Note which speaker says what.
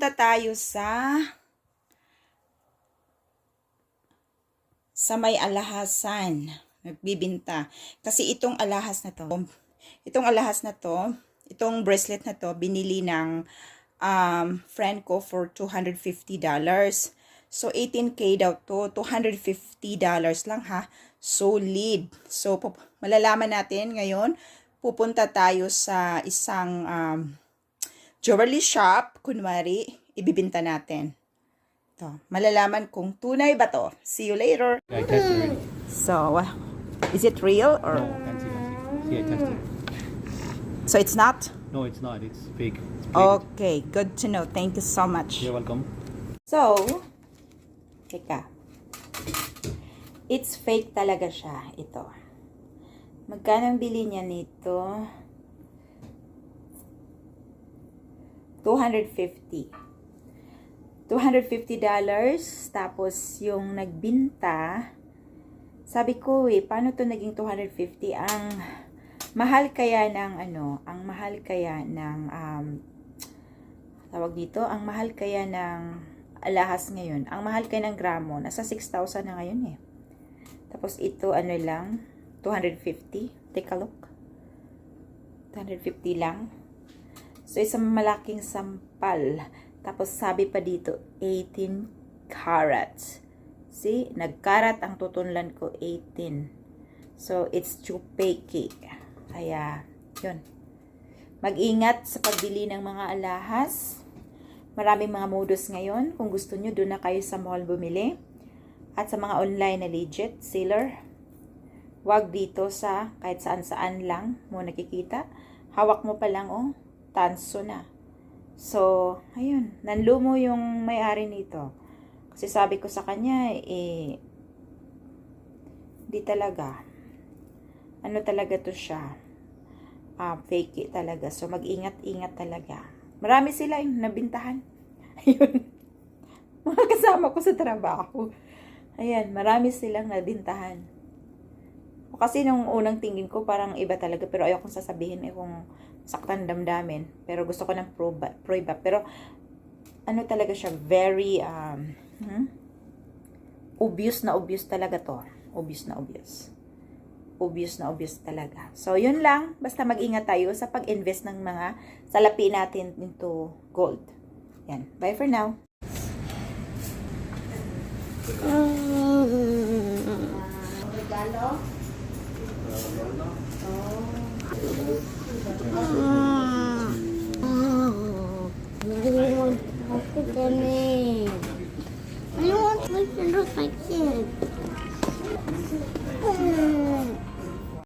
Speaker 1: pupunta tayo sa may alhasan. Nagbibinta. Kasi itong alahas na to, itong bracelet na to, binili ng friend ko for $250. So, 18K daw to, $250 lang ha. Solid. So, malalaman natin ngayon, pupunta tayo sa isang jewelry shop, kunwari, ibibinta natin. To, malalaman kung tunay ba to. See you later.
Speaker 2: Yeah, I tested it.
Speaker 1: So, is it real or?
Speaker 2: No, can't see. See, I tested it.
Speaker 1: So it's not?
Speaker 2: No, it's not. It's fake. It's fake.
Speaker 1: Okay, good to know. Thank you so much.
Speaker 2: You're welcome.
Speaker 1: So, teka. It's fake talaga siya, ito. Magkano ang bili niya nito? $250. $250. Tapos, yung nagbinta, sabi ko paano to naging 250? Ang mahal kaya ng tawag dito, ang mahal kaya ng alahas ngayon, ang mahal kaya ng gramo, nasa 6,000 na ngayon eh. Tapos ito, lang, 250. Take a look. 250 lang. So, isang malaking sampal. Tapos, sabi pa dito, 18 carats. See? Nagkarat ang tutunlan ko, 18. So, it's too fake. Kaya, yun. Mag-ingat sa pagbili ng mga alahas. Maraming mga modus ngayon. Kung gusto nyo, doon na kayo sa mall bumili. At sa mga online na legit seller, wag dito sa kahit saan-saan lang mo nakikita. Hawak mo pa lang, tanso na. So, ayun. Nanlumo yung may-ari nito. Kasi sabi ko sa kanya, di talaga. Ano talaga to siya? Fake talaga. So, mag-ingat-ingat talaga. Marami sila yung nabintahan. Ayun. Mga kasama ko sa trabaho. Ayan, marami silang nabintahan. Kasi nung unang tingin ko, parang iba talaga. Pero ayaw kong sasabihin kung saktan damdamin. Pero gusto ko ng prove. Pero, ano talaga siya, very, obvious na obvious talaga to. Obvious na obvious. Obvious na obvious talaga. So, yun lang. Basta mag-ingat tayo sa pag-invest ng mga salapi natin into gold. Yan. Bye for now. Regalo?
Speaker 3: I don't want my friend with my kid.